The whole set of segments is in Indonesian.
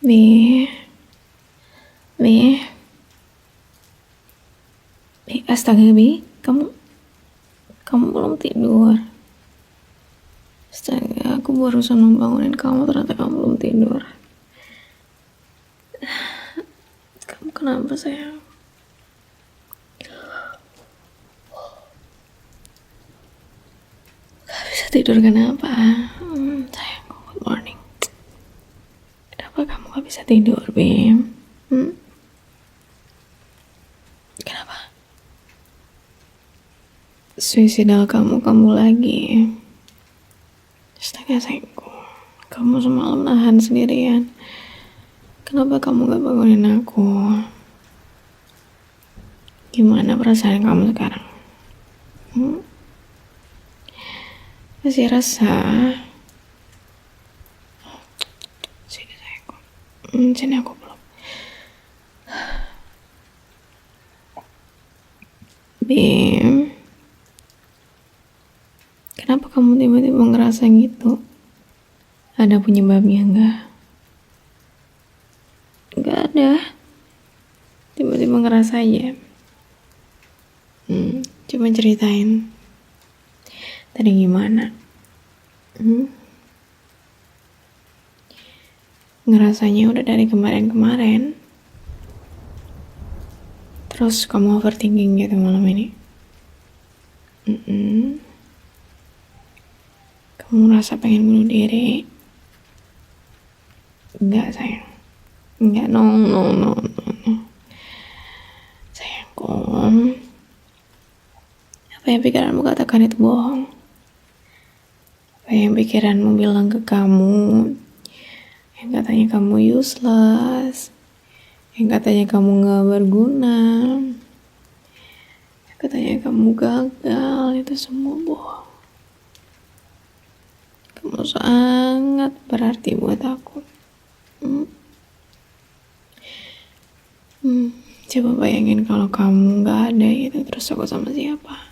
Bi, Bi, astaga Bi, kamu belum tidur. Astaga, aku barusan membangunin kamu, ternyata kamu belum tidur. Kamu kenapa sayang? Gak bisa tidur kenapa? Sayang, good morning. Kenapa kamu gak bisa tidur, Bi? Kenapa? Suicidal kamu lagi. Astaga sayangku, kamu semalam nahan sendirian. Kenapa kamu gak bangunin aku? Gimana perasaan kamu sekarang? Masih rasa? Sini sayangku. Sini aku belum. Bim, kenapa kamu tiba-tiba ngerasa gitu? Ada penyebabnya enggak? Enggak ada. Tiba-tiba ngerasa aja. Coba ceritain. Tadi gimana? Ngerasanya udah dari kemarin-kemarin. Terus kamu overthinking gitu malam ini? Kamu merasa pengen bunuh diri? Enggak sayang. Enggak, no. Sayangku, apa yang pikiranmu katakan itu bohong. Apa yang pikiranmu bilang ke kamu, yang katanya kamu useless, yang katanya kamu gak berguna, yang katanya kamu gagal, itu semua bohong. Kamu sangat berarti buat aku. Coba bayangin kalau kamu gak ada gitu, terus aku sama siapa?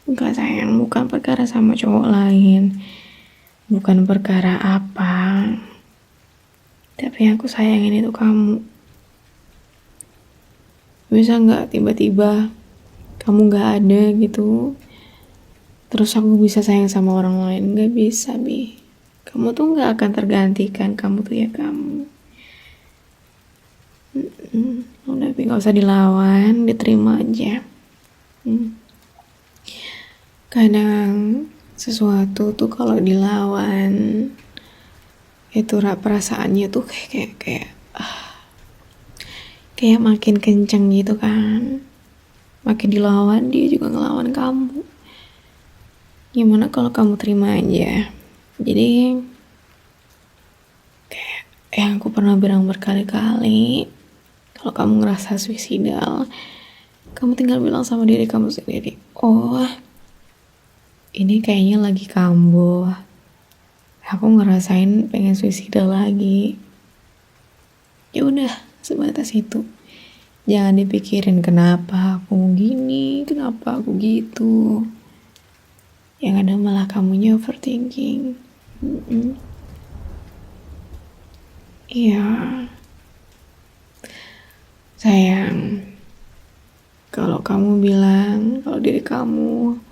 Enggak sayang, bukan perkara sama cowok lain, bukan perkara apa, tapi yang aku sayangin itu kamu. Bisa gak tiba-tiba kamu gak ada gitu, terus aku bisa sayang sama orang lain? Gak bisa, Bi. Kamu tuh gak akan tergantikan, kamu tuh ya kamu. Udah, Bi, gak usah dilawan, diterima aja. Kadang sesuatu tuh kalau dilawan itu perasaannya tuh kayak makin kenceng gitu kan. Makin dilawan dia juga ngelawan kamu. Gimana kalau kamu terima aja? Jadi kayak yang aku pernah bilang berkali-kali, kalau kamu ngerasa suicidal, kamu tinggal bilang sama diri kamu sendiri, oh ini kayaknya lagi kambuh, aku ngerasain pengen suicidal lagi. Ya udah, sebatas itu. Jangan dipikirin kenapa aku gini, kenapa aku gitu. Yang ada malah kamunya overthinking. Iya. Sayang, kalau kamu bilang, kalau diri kamu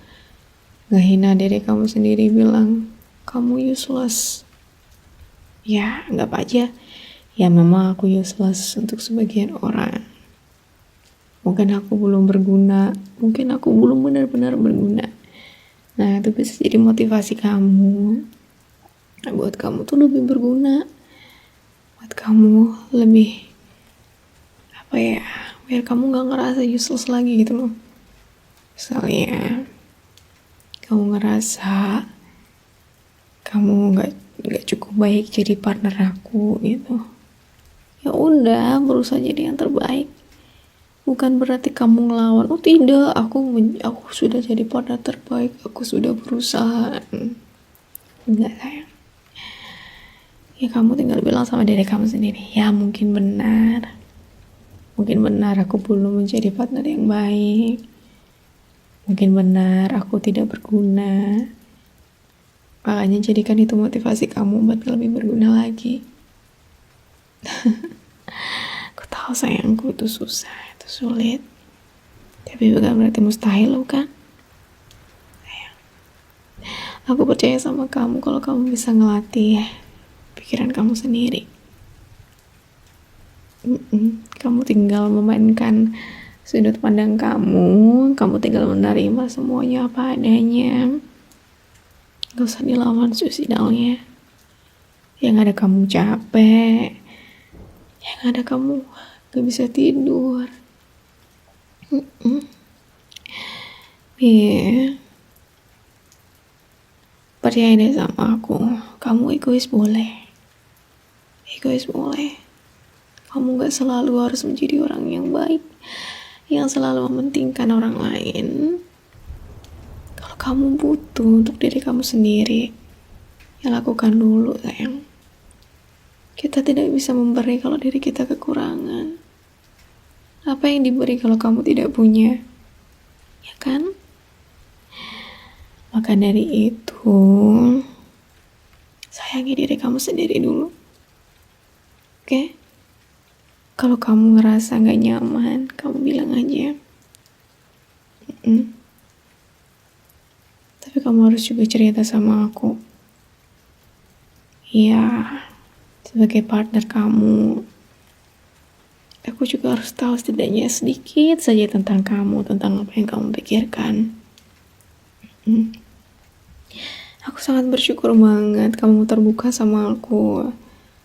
ngehina diri kamu sendiri, bilang kamu useless, ya anggap aja ya memang aku useless untuk sebagian orang. Mungkin aku belum berguna, mungkin aku belum benar-benar berguna. Nah itu bisa jadi motivasi kamu. Nah, buat kamu tuh lebih berguna, buat kamu lebih biar kamu gak ngerasa useless lagi gitu loh. Misalnya kamu ngerasa kamu nggak cukup baik jadi partner aku gitu, ya udah berusaha jadi yang terbaik. Bukan berarti kamu ngelawan, oh tidak, aku sudah jadi partner terbaik, aku sudah berusaha. Enggak sayang, ya kamu tinggal bilang sama diri kamu sendiri, ya mungkin benar aku belum menjadi partner yang baik, mungkin benar aku tidak berguna. Makanya jadikan itu motivasi kamu buat lebih berguna lagi. Aku tahu sayangku itu susah, itu sulit. Tapi bukan berarti mustahil, bukan? Aku percaya sama kamu kalau kamu bisa ngelatih pikiran kamu sendiri. Kamu tinggal memainkan sudut pandang kamu tinggal menerima semuanya apa adanya. Gak usah dilawan suicidalnya. Yang ada kamu capek, yang ada kamu gak bisa tidur. Percaya deh sama aku. Kamu egois boleh. Kamu gak selalu harus menjadi orang yang baik, yang selalu mementingkan orang lain. Kalau kamu butuh untuk diri kamu sendiri, ya lakukan dulu, sayang. Kita tidak bisa memberi kalau diri kita kekurangan. Apa yang diberi kalau kamu tidak punya? Ya kan? Maka dari itu, sayangi diri kamu sendiri dulu. Oke? Kalau kamu ngerasa gak nyaman, kamu bilang aja. Tapi kamu harus juga cerita sama aku. Ya, sebagai partner kamu, aku juga harus tahu setidaknya sedikit saja tentang kamu, tentang apa yang kamu pikirkan. Aku sangat bersyukur banget kamu terbuka sama aku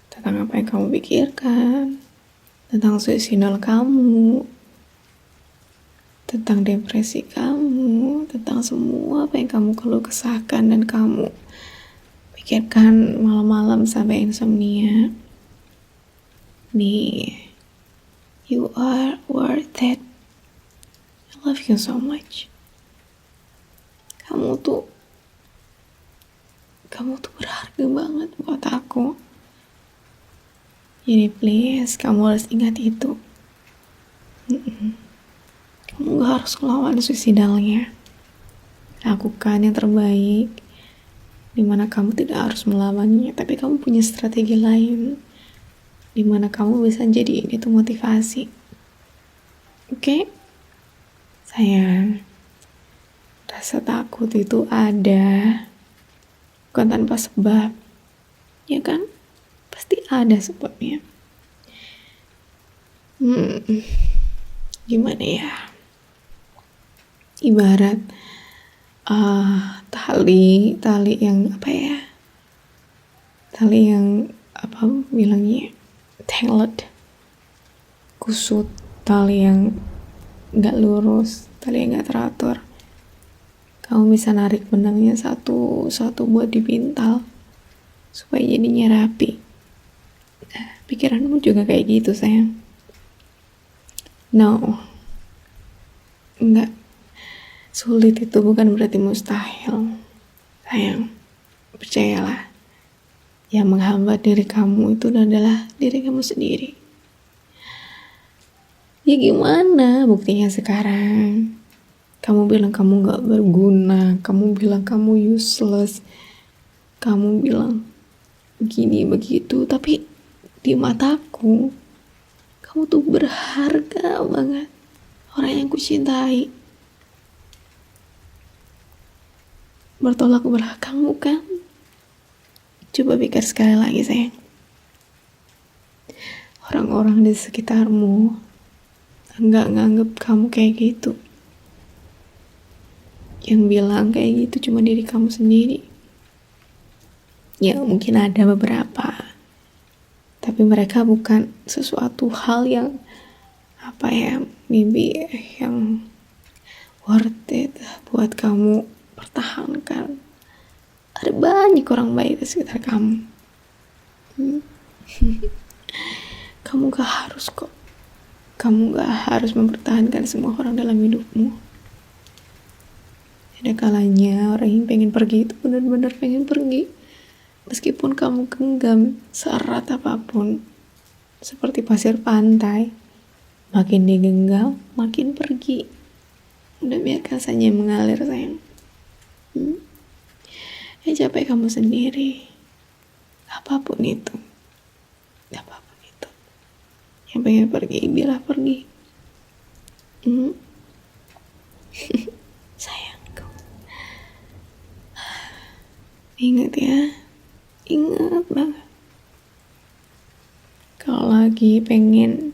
tentang apa yang kamu pikirkan, tentang suicidal kamu, tentang depresi kamu, tentang semua apa yang kamu keluh kesahkan dan kamu pikirkan malam-malam sampai insomnia. Nih, you are worth it. I love you so much. Kamu tuh berharga banget buat aku. Jadi please, kamu harus ingat itu. Kamu gak harus ngelawan suicidalnya. Lakukan yang terbaik, dimana kamu tidak harus melawannya, tapi kamu punya strategi lain, dimana kamu bisa jadi ini tuh motivasi. Oke? Sayang, rasa takut itu ada, bukan tanpa sebab, ya kan? Pasti ada sebabnya. Gimana ya? Ibarat tali yang apa ya? Tali yang apa bilangnya? Tangled, kusut, tali yang nggak lurus, tali yang nggak teratur. Kamu bisa narik benangnya satu-satu buat dipintal supaya jadinya rapi. Nah, pikiranmu juga kayak gitu, sayang. No, enggak. Sulit itu bukan berarti mustahil, sayang. Percayalah, yang menghambat diri kamu itu adalah diri kamu sendiri. Ya gimana buktinya sekarang? Kamu bilang kamu gak berguna, kamu bilang kamu useless, kamu bilang begini begitu, tapi di mataku kamu tuh berharga banget, orang yang kucintai. Bertolak belakang bukan? Coba pikir sekali lagi, sayang. Orang-orang di sekitarmu nggak nganggep kamu kayak gitu. Yang bilang kayak gitu cuma diri kamu sendiri. Ya mungkin ada beberapa, tapi mereka bukan sesuatu hal yang maybe yang worth it buat kamu pertahankan. Ada banyak orang baik di sekitar kamu. Kamu gak harus kok. Kamu gak harus mempertahankan semua orang dalam hidupmu. Ada kalanya orang yang pengen pergi itu benar-benar pengen pergi. Meskipun kamu genggam seerat apapun, seperti pasir pantai, makin digenggam, makin pergi. Udah biarkan saja mengalir, sayang. Ya capek kamu sendiri. Apapun itu. Yang pengen pergi, bilang pergi. Sayangku, ingat ya, ingat banget. Kalau lagi pengen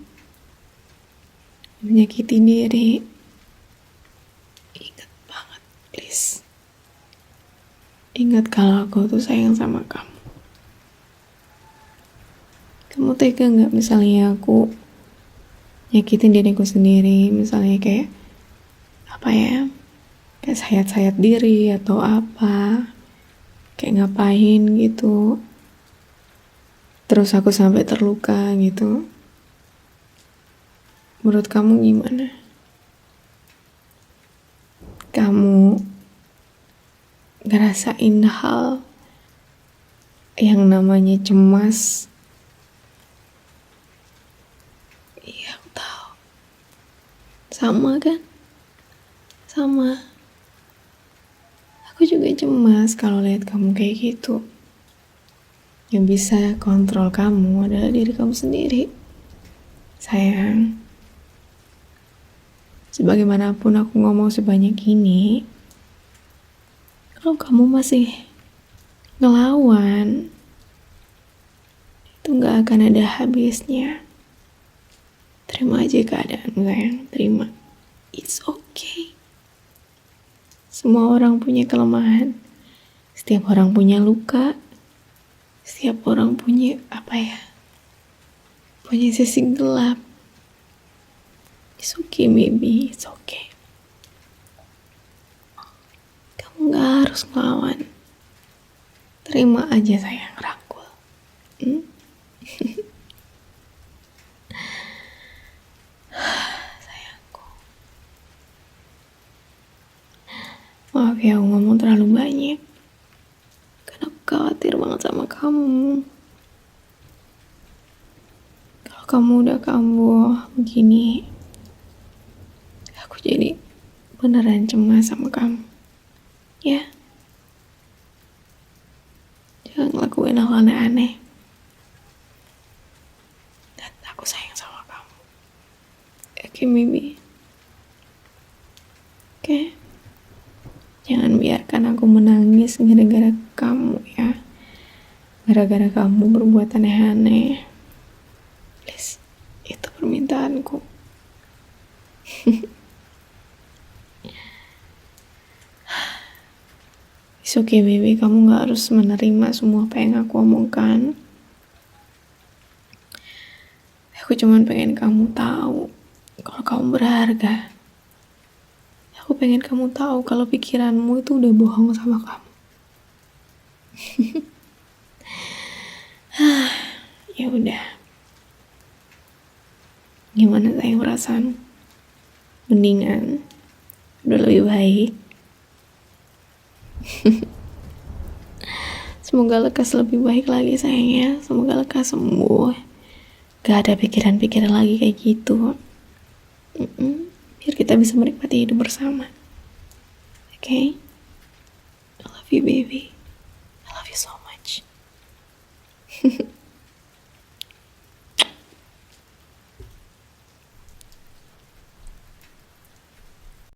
menyakiti diri, ingat banget, please. Ingat kalau aku tuh sayang sama kamu. Kamu tega gak misalnya aku nyakitin diriku sendiri, misalnya kayak apa ya, kayak sayat-sayat diri atau apa, kayak ngapain gitu, terus aku sampai terluka gitu. Menurut kamu gimana? Kamu ngerasain hal yang namanya cemas? Iya, aku tahu. Sama kan? Sama. Aku juga cemas kalau lihat kamu kayak gitu. Yang bisa kontrol kamu adalah diri kamu sendiri. Sayang, sebagaimanapun aku ngomong sebanyak ini, kalau kamu masih ngelawan, itu gak akan ada habisnya. Terima aja keadaan, sayang. Terima. It's okay. Semua orang punya kelemahan. Setiap orang punya luka. Setiap orang punya punya sisi gelap. It's okay, baby. It's okay. Kamu gak harus ngelawan. Terima aja, sayang. Rangkul. Sayangku. Maaf ya, aku ngomong terlalu banyak. Karena aku khawatir banget sama kamu. Kalau kamu udah kambuh begini, aku jadi beneran cemas sama kamu. Ya, jangan ngelakuin hal aneh-aneh. Dan aku sayang sama kamu. Oke, baby. Oke. Jangan biarkan aku menangis gara-gara kamu ya. Gara-gara kamu berbuat aneh-aneh. Please, itu permintaanku. It's okay, baby. Kamu gak harus menerima semua apa yang aku omongkan. Aku cuma pengen kamu tahu kalau kamu berharga. Aku pengen kamu tahu kalau pikiranmu itu udah bohong sama kamu. Ya udah. Gimana sayang perasaan? Mendingan? Udah lebih baik? Semoga lekas lebih baik lagi sayangnya. Semoga lekas sembuh. Gak ada pikiran-pikiran lagi kayak gitu. Biar kita bisa menikmati hidup bersama. Okay? I love you, baby. I love you so much.